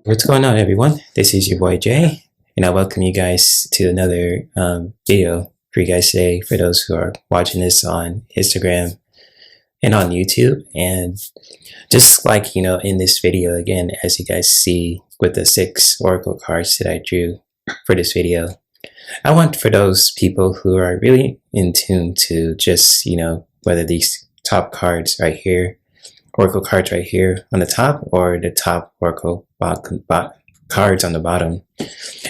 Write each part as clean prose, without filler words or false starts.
What's going on, everyone? This is your boy Jay, and I welcome you guys to another video for you guys today. For those who are watching this on Instagram and on YouTube, and just like in this video again, as you guys see with the 6 oracle cards that I drew for this video, I want for those people who are really in tune to just whether these top cards right here, oracle cards right here on the top, or the top oracle cards on the bottom,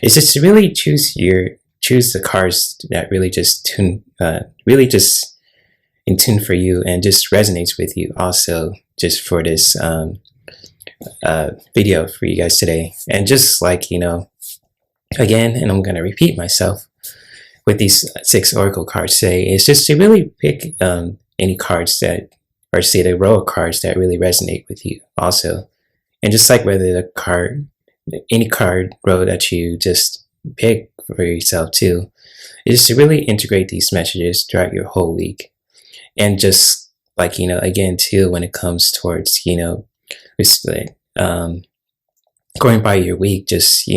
is just to really choose the cards that really just in tune for you and just resonates with you. Also, just for this video for you guys today, and just like again, and I'm gonna repeat myself with these 6 oracle cards today, is just to really pick any cards that, or say the row of cards that really resonate with you also. And just like whether any card row that you just pick for yourself too, is to really integrate these messages throughout your whole week. And just like, again too, when it comes towards, going by your week, just,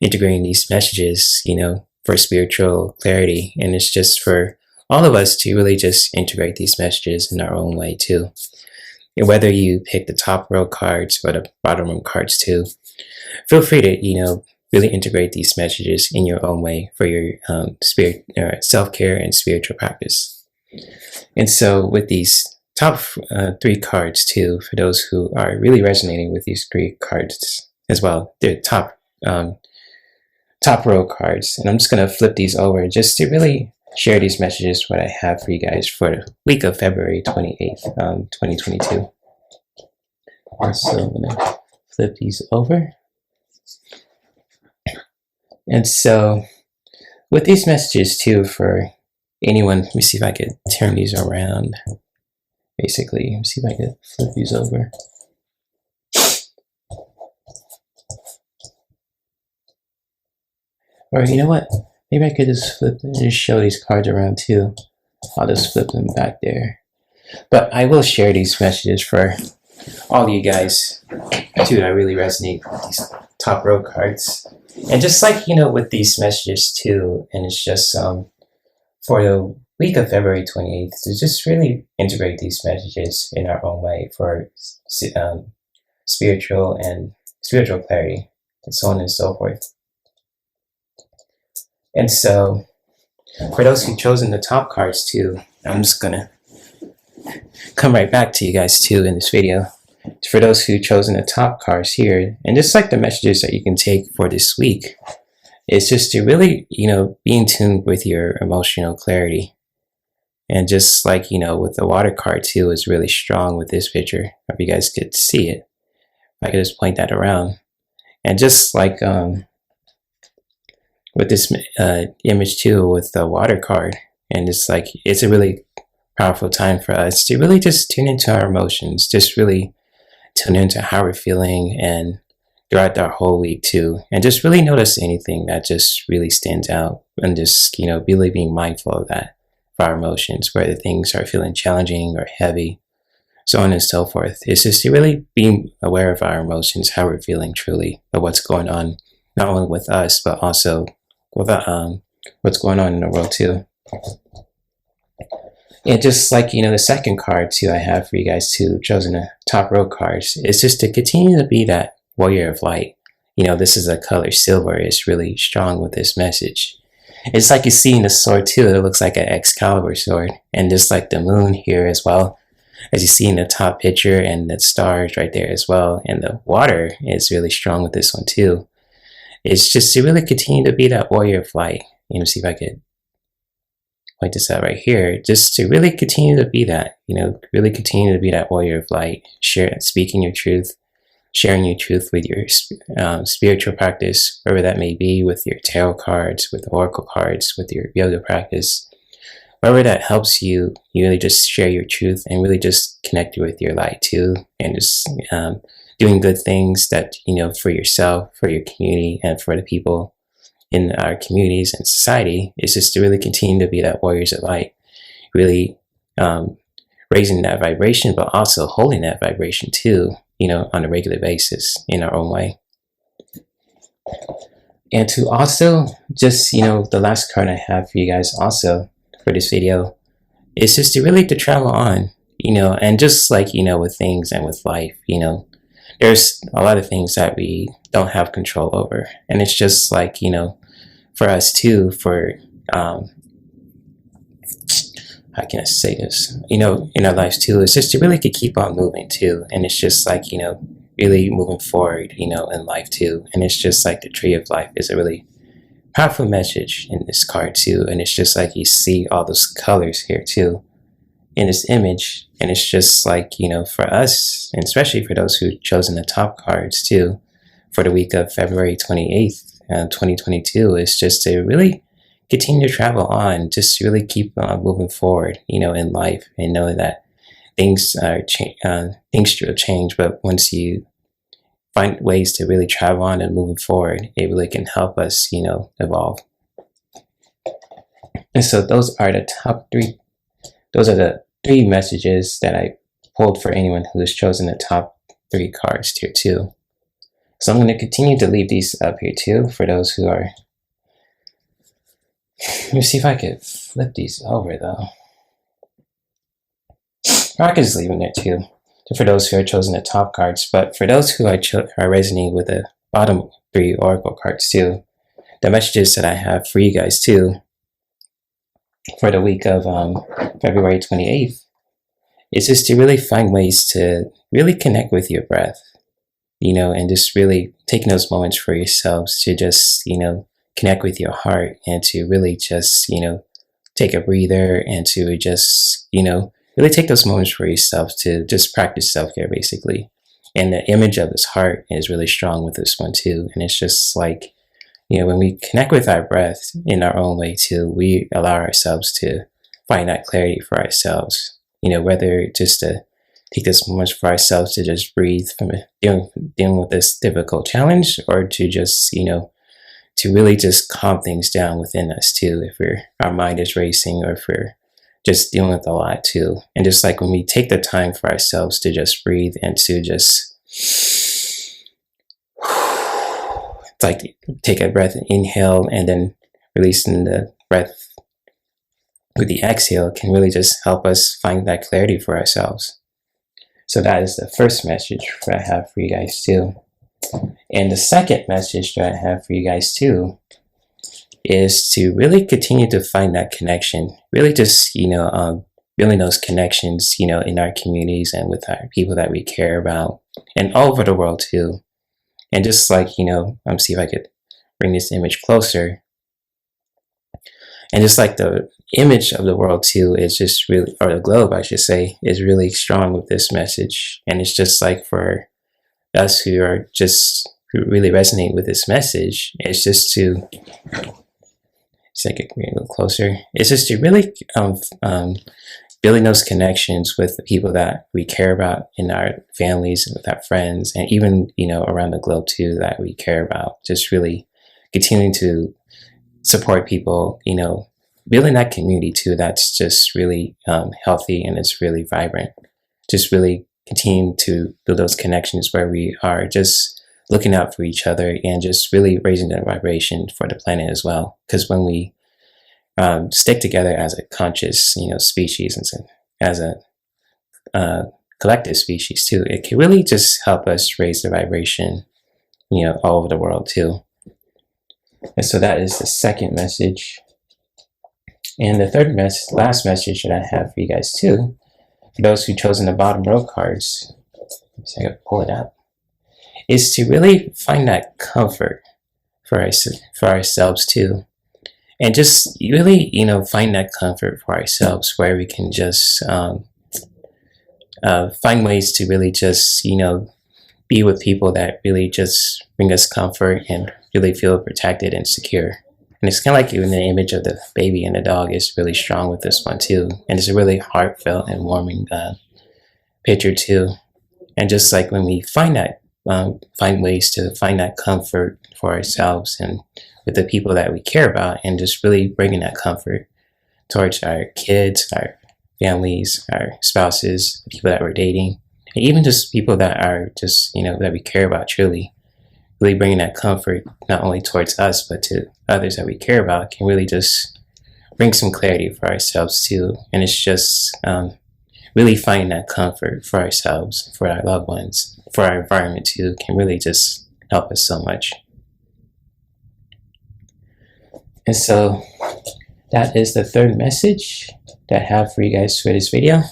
integrating these messages, for spiritual clarity. And it's just for all of us to really just integrate these messages in our own way too. And whether you pick the top row cards or the bottom row cards too, feel free to, really integrate these messages in your own way for your self-care and spiritual practice. And so with these top 3 cards too, for those who are really resonating with these 3 cards as well, they're top row cards. And I'm just going to flip these over just to really share these messages, what I have for you guys for the week of February 28th, 2022. So I'm going to flip these over. And so with these messages too, for anyone, let me see if I could turn these around. Basically, let me see if I could flip these over. Or you know what? Maybe I could just show these cards around too. I'll just flip them back there. But I will share these messages for all you guys too that really resonate with these top row cards. And just like, with these messages too, and it's just for the week of February 28th, to just really integrate these messages in our own way for spiritual clarity, and so on and so forth. And so, for those who've chosen the top cards too, I'm just gonna come right back to you guys too in this video. For those who've chosen the top cards here, and just like the messages that you can take for this week, it's just to really, be in tune with your emotional clarity. And just like, with the water card too, is really strong with this picture. If you guys could see it, if I could just point that around. And just like, with this image too, with the water card, and it's like, it's a really powerful time for us to really just tune into our emotions, just really tune into how we're feeling, and throughout our whole week too, and just really notice anything that just really stands out, and just really being mindful of that, for our emotions, whether things are feeling challenging or heavy, so on and so forth. It's just to really be aware of our emotions, how we're feeling truly, of what's going on, not only with us, but also with what's going on in the world too. And just like, the second card too, I have for you guys too, chosen the top row cards, is just to continue to be that warrior of light. This is a color silver. It's really strong with this message. It's like you see in the sword too, it looks like an Excalibur sword. And just like the moon here as well, as you see in the top picture, and the stars right there as well. And the water is really strong with this one too. It's just to really continue to be that warrior of light. See if I could point this out right here, just to really continue to be that, really continue to be that warrior of light, speaking your truth, sharing your truth with your spiritual practice, wherever that may be, with your tarot cards, with oracle cards, with your yoga practice, wherever that helps you, you really just share your truth and really just connect with your light too, and just doing good things that, for yourself, for your community, and for the people in our communities and society. Is just to really continue to be that warriors of light, really raising that vibration, but also holding that vibration too, on a regular basis in our own way. And to also just, the last card I have for you guys also for this video is just to really to travel on, and just like, with things and with life, there's a lot of things that we don't have control over. And it's just like, for us too, for, how can I say this, in our lives too, it's just to really could keep on moving too. And it's just like, really moving forward, in life too. And it's just like the tree of life is a really powerful message in this card too. And it's just like you see all those colors here too in this image. And it's just like, for us, and especially for those who've chosen the top cards too, for the week of February 28th, 2022, is just to really continue to travel on, just really keep moving forward, in life, and know that things will change, but once you find ways to really travel on and moving forward, it really can help us, evolve. And so those are the top three. Those are the three messages that I pulled for anyone who has chosen the top three cards here too. So I'm going to continue to leave these up here too for those who are. Let me see if I could flip these over though. Or I could just leave them there too, for those who are chosen the top cards. But for those who are resonating with the bottom three oracle cards too, the messages that I have for you guys too, for the week of February 28th, is just to really find ways to really connect with your breath, and just really taking those moments for yourselves to just, connect with your heart, and to really just, take a breather, and to just, really take those moments for yourself to just practice self-care basically. And the image of this heart is really strong with this one too. And it's just like, when we connect with our breath in our own way too, we allow ourselves to find that clarity for ourselves, whether just to take this moment for ourselves to just breathe from dealing with this difficult challenge, or to just, to really just calm things down within us too, if our mind is racing, or if we're just dealing with a lot too. And just like when we take the time for ourselves to just breathe and to just like take a breath and inhale, and then releasing the breath with the exhale, can really just help us find that clarity for ourselves. So that is the first message that I have for you guys too. And the second message that I have for you guys too is to really continue to find that connection, really just, building those connections, in our communities and with our people that we care about, and all over the world too. And just like, see if I could bring this image closer. And just like the image of the world too is just really, or the globe I should say, is really strong with this message. And it's just like for us who really resonate with this message, it's just to, so I could bring it a little closer. It's just to really building those connections with the people that we care about in our families, with our friends, and even, around the globe too, that we care about. Just really continuing to support people, building that community too, that's just really healthy, and it's really vibrant. Just really continue to build those connections where we are just looking out for each other, and just really raising that vibration for the planet as well. Because when we stick together as a conscious, species, and as a collective species too, it can really just help us raise the vibration, all over the world too. And so that is the second message. And the third last message that I have for you guys too, for those who've chosen the bottom row cards, so I gotta pull it up, is to really find that comfort for ourselves too. and just really, find that comfort for ourselves where we can just find ways to really just, be with people that really just bring us comfort and really feel protected and secure. And it's kind of like even the image of the baby and the dog is really strong with this one too. And it's a really heartfelt and warming picture too. And just like when we find that, find ways to find that comfort for ourselves and with the people that we care about, and just really bringing that comfort towards our kids, our families, our spouses, the people that we're dating, and even just people that are just, that we care about truly. Really bringing that comfort not only towards us, but to others that we care about can really just bring some clarity for ourselves too. And it's just really finding that comfort for ourselves, for our loved ones, for our environment too, can really just help us so much. And so that is the third message that I have for you guys for this video.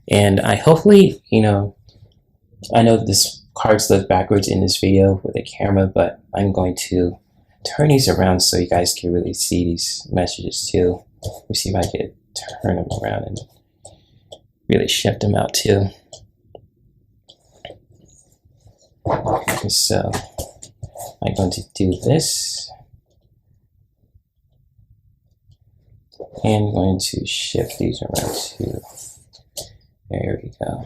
And I hopefully, I know this cards look backwards in this video with the camera, but I'm going to turn these around so you guys can really see these messages too. Let me see if I can turn them around and really shift them out too. And so I'm going to do this. And I'm going to shift these around too. There we go.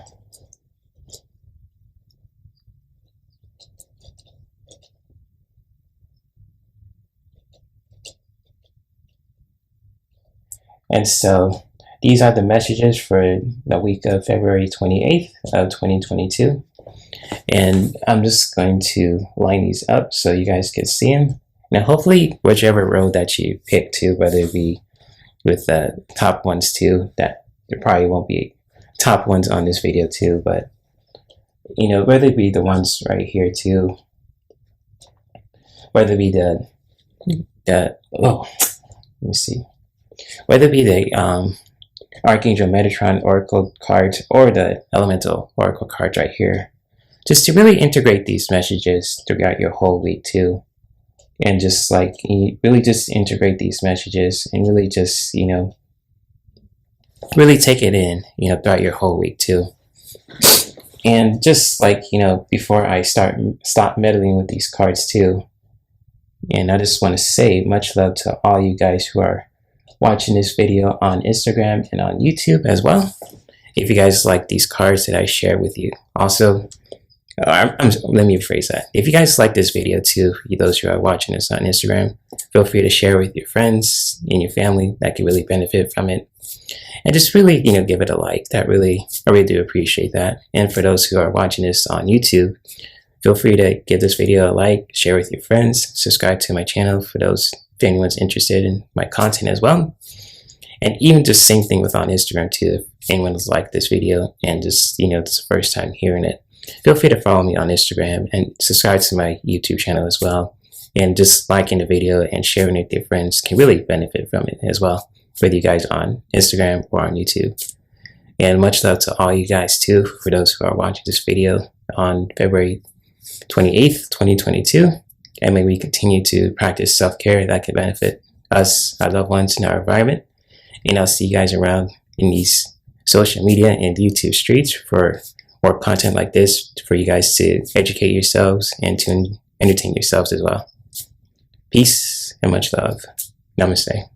And so these are the messages for the week of February 28th of 2022. And I'm just going to line these up so you guys can see them. Now, hopefully, whichever road that you pick to, whether it be with the top ones too, that there probably won't be top ones on this video too, but whether it be the ones right here too, whether it be let me see, whether it be the Archangel Metatron Oracle cards or the Elemental Oracle cards right here, just to really integrate these messages throughout your whole week too. And just like, really just integrate these messages and really just, really take it in, throughout your whole week too. And just like, before I stop meddling with these cards too, and I just want to say much love to all you guys who are watching this video on Instagram and on YouTube as well. If you guys like these cards that I share with you. Also, let me rephrase that. If you guys like this video too, those who are watching this on Instagram, feel free to share with your friends and your family that could really benefit from it. And just really, give it a like. I really do appreciate that. And for those who are watching this on YouTube, feel free to give this video a like, share with your friends, subscribe to my channel for those, if anyone's interested in my content as well. And even just same thing with on Instagram too. If anyone has liked this video and just, it's the first time hearing it, feel free to follow me on Instagram and subscribe to my YouTube channel as well. And just liking the video and sharing it with your friends can really benefit from it as well, whether you guys on Instagram or on YouTube. And much love to all you guys too, for those who are watching this video on February 28th, 2022. And may we continue to practice self-care that could benefit us, our loved ones, and our environment. And I'll see you guys around in these social media and YouTube streets for more content like this, for you guys to educate yourselves and to entertain yourselves as well. Peace and much love. Namaste.